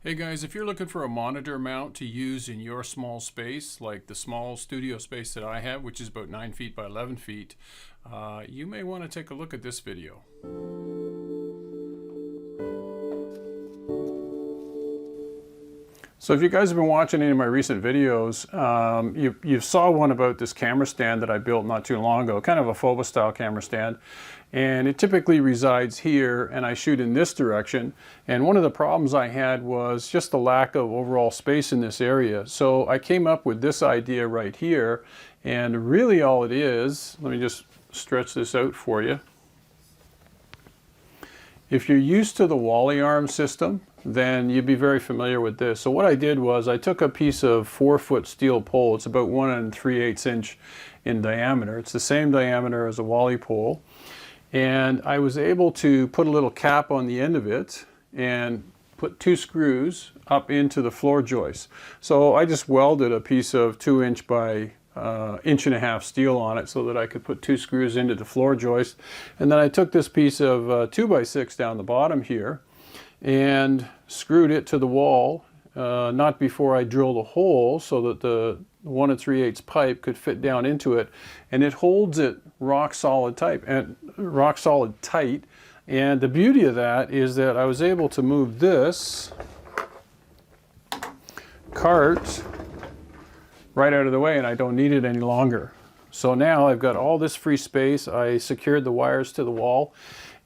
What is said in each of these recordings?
Hey guys, if you're looking for a monitor mount to use in your small space, like the small studio space that I have, which is about 9 feet by 11 feet, you may want to take a look at this video. So if you guys have been watching any of my recent videos, you saw one about this camera stand that I built not too long ago, kind of a Phobos style camera stand. And it typically resides here, and I shoot in this direction. And one of the problems I had was just the lack of overall space in this area. So I came up with this idea right here, and really all it is, let me just stretch this out for you. If you're used to the Wally Arm system, then you'd be very familiar with this. So what I did was I took a piece of 4-foot steel pole. It's about 1 3/8 inch in diameter. It's the same diameter as a Wally pole. And I was able to put a little cap on the end of it and put 2 screws up into the floor joist. So I just welded a piece of 2-inch by 1.5 inch steel on it so that I could put 2 screws into the floor joist. And then I took this piece of 2x6 down the bottom here and screwed it to the wall, not before I drilled a hole so that the 1 3/8 pipe could fit down into it, and it holds it rock solid tight. And the beauty of that is that I was able to move this cart right out of the way, and I don't need it any longer. So now I've got all this free space. I secured the wires to the wall,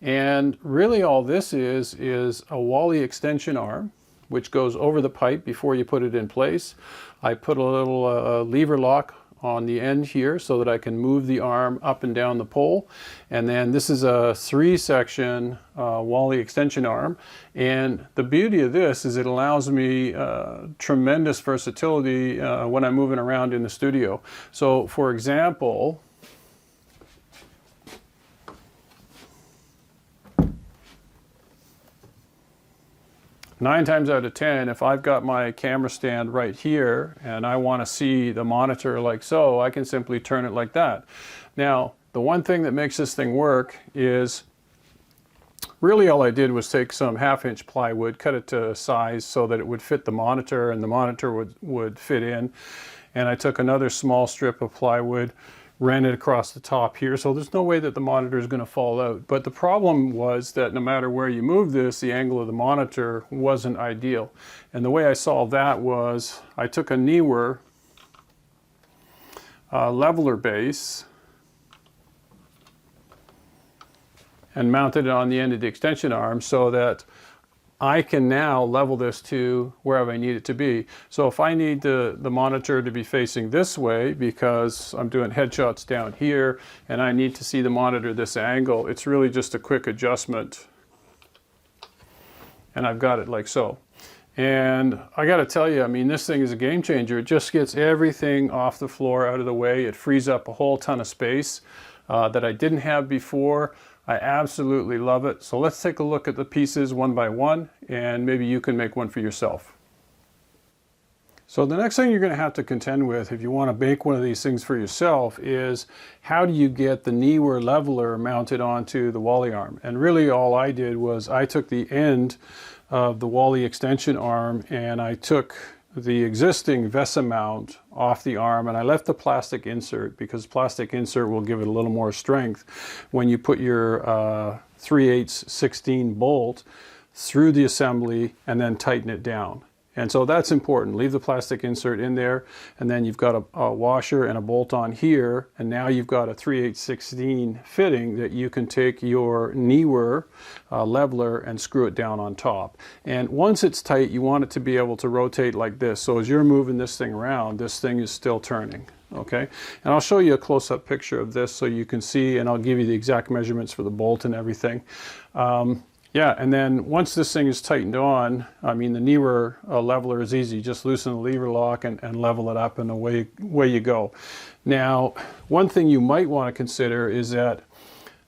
and really all this is a Wally extension arm which goes over the pipe before you put it in place. I put a little lever lock on the end here so that I can move the arm up and down the pole. And then this is a 3-section Wally extension arm. And the beauty of this is it allows me tremendous versatility when I'm moving around in the studio. So for example, 9 times out of 10, if I've got my camera stand right here and I want to see the monitor like so, I can simply turn it like that. Now, the one thing that makes this thing work is really all I did was take some 1/2 inch plywood, cut it to size so that it would fit the monitor and the monitor would fit in. And I took another small strip of plywood, ran it across the top here, so there's no way that the monitor is going to fall out. But the problem was that no matter where you move this, the angle of the monitor wasn't ideal. And the way I solved that was I took a Neewer leveler base and mounted it on the end of the extension arm so that I can now level this to wherever I need it to be. So if I need the monitor to be facing this way because I'm doing headshots down here and I need to see the monitor this angle, it's really just a quick adjustment. And I've got it like so. And I got to tell you, I mean, this thing is a game changer. It just gets everything off the floor out of the way. It frees up a whole ton of space that I didn't have before. I absolutely love it. So let's take a look at the pieces one by one, and maybe you can make one for yourself. So the next thing you're going to have to contend with if you want to make one of these things for yourself is how do you get the Neewer leveler mounted onto the Wally arm? And really all I did was I took the end of the Wally extension arm and I took the existing VESA mount off the arm and I left the plastic insert because plastic insert will give it a little more strength when you put your 3/8 16 bolt through the assembly and then tighten it down. And so that's important. Leave the plastic insert in there, and then you've got a washer and a bolt on here, and now you've got a 3/8 16 fitting that you can take your Neewer leveler and screw it down on top. And once it's tight, you want it to be able to rotate like this. So as you're moving this thing around, this thing is still turning. Okay, and I'll show you a close-up picture of this so you can see, and I'll give you the exact measurements for the bolt and everything. Yeah, and then once this thing is tightened on, I mean, the Neewer leveler is easy. Just loosen the lever lock and level it up, and away you go. Now, one thing you might want to consider is that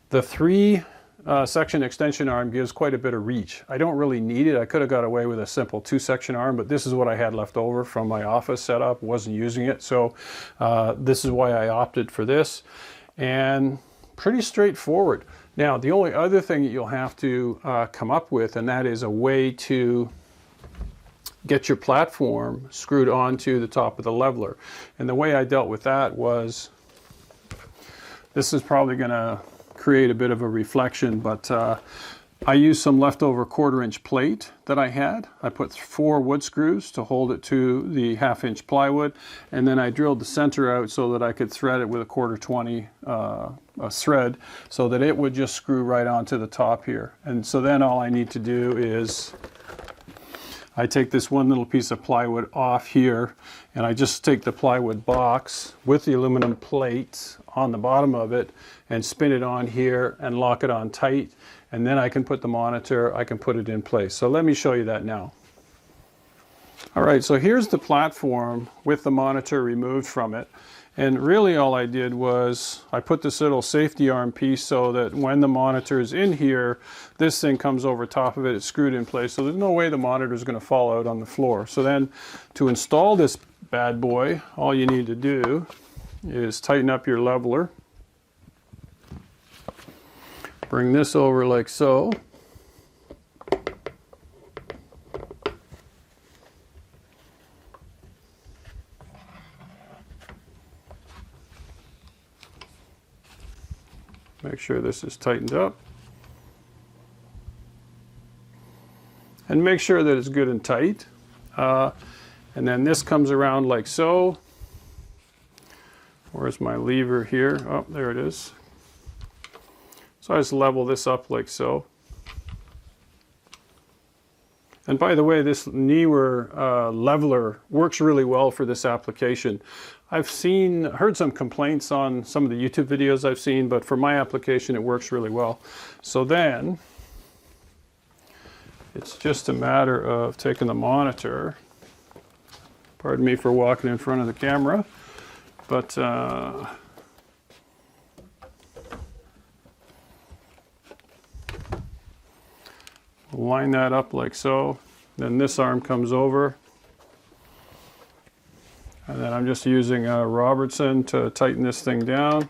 the 3-section extension arm gives quite a bit of reach. I don't really need it. I could have got away with a simple 2-section arm, but this is what I had left over from my office setup. Wasn't using it, so this is why I opted for this. And pretty straightforward. Now, the only other thing that you'll have to come up with, and that is a way to get your platform screwed onto the top of the leveler. And the way I dealt with that was, this is probably going to create a bit of a reflection, but I used some leftover 1/4-inch plate that I had. I put 4 wood screws to hold it to the 1/2-inch plywood, and then I drilled the center out so that I could thread it with a 1/4-20 thread so that it would just screw right onto the top here. And so then all I need to do is I take this one little piece of plywood off here, and I just take the plywood box with the aluminum plate on the bottom of it and spin it on here and lock it on tight, and then I can put the monitor, I can put it in place. So let me show you that now. All right, so here's the platform with the monitor removed from it. And really all I did was I put this little safety arm piece so that when the monitor is in here, this thing comes over top of it, it's screwed in place, so there's no way the monitor is going to fall out on the floor. So then to install this bad boy, all you need to do is tighten up your leveler. Bring this over like so. Make sure this is tightened up. And make sure that it's good and tight. And then this comes around like so. Where's my lever here? Oh, there it is. So I just level this up like so. And by the way, this Neewer leveler works really well for this application. I've heard some complaints on some of the YouTube videos I've seen, but for my application it works really well. So then it's just a matter of taking the monitor, pardon me for walking in front of the camera, but line that up like so. Then this arm comes over. And then I'm just using a Robertson to tighten this thing down.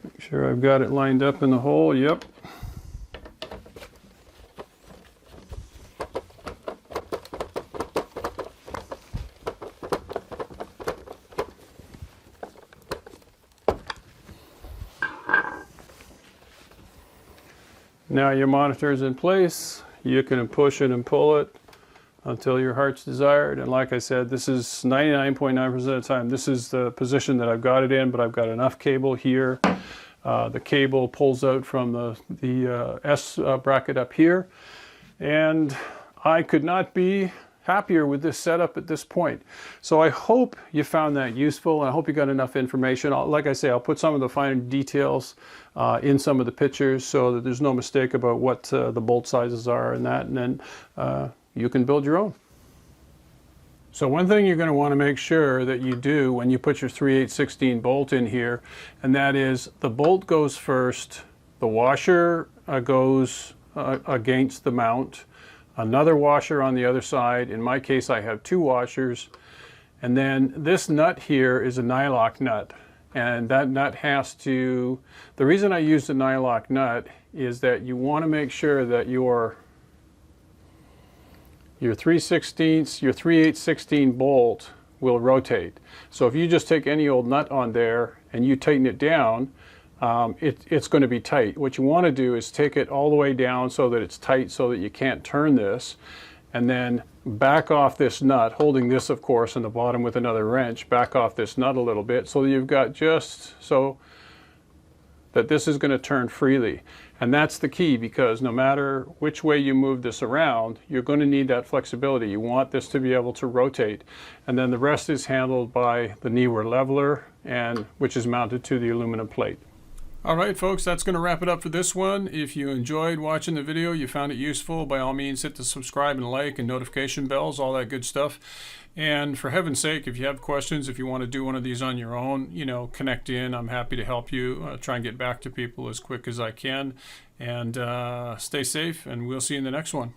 Make sure I've got it lined up in the hole. Yep. Now your monitor is in place. You can push it and pull it until your heart's desired. And like I said, this is 99.9% of the time, this is the position that I've got it in, but I've got enough cable here. The cable pulls out from the S bracket up here. And I could not be happier with this setup at this point. So I hope you found that useful, and I hope you got enough information. Like I say, I'll put some of the fine details in some of the pictures so that there's no mistake about what the bolt sizes are and that, and then you can build your own. So one thing you're going to want to make sure that you do when you put your 3/8/16 bolt in here, and that is the bolt goes first, the washer goes against the mount, another washer on the other side. In my case, I have 2 washers. And then this nut here is a nylock nut. And that nut has to, the reason I use the nylock nut is that you want to make sure that your 3/8/16 bolt will rotate. So if you just take any old nut on there and you tighten it down, it's going to be tight. What you want to do is take it all the way down so that it's tight so that you can't turn this, and then back off this nut, holding this of course in the bottom with another wrench, back off this nut a little bit so that you've got just so that this is going to turn freely. And that's the key, because no matter which way you move this around, you're going to need that flexibility. You want this to be able to rotate. And then the rest is handled by the Neewer leveler, and which is mounted to the aluminum plate. All right, folks, that's going to wrap it up for this one. If you enjoyed watching the video, you found it useful, by all means hit the subscribe and like and notification bells, all that good stuff. And for heaven's sake, if you have questions, if you want to do one of these on your own, you know, connect in. I'm happy to help you, try and get back to people as quick as I can. And stay safe, and we'll see you in the next one.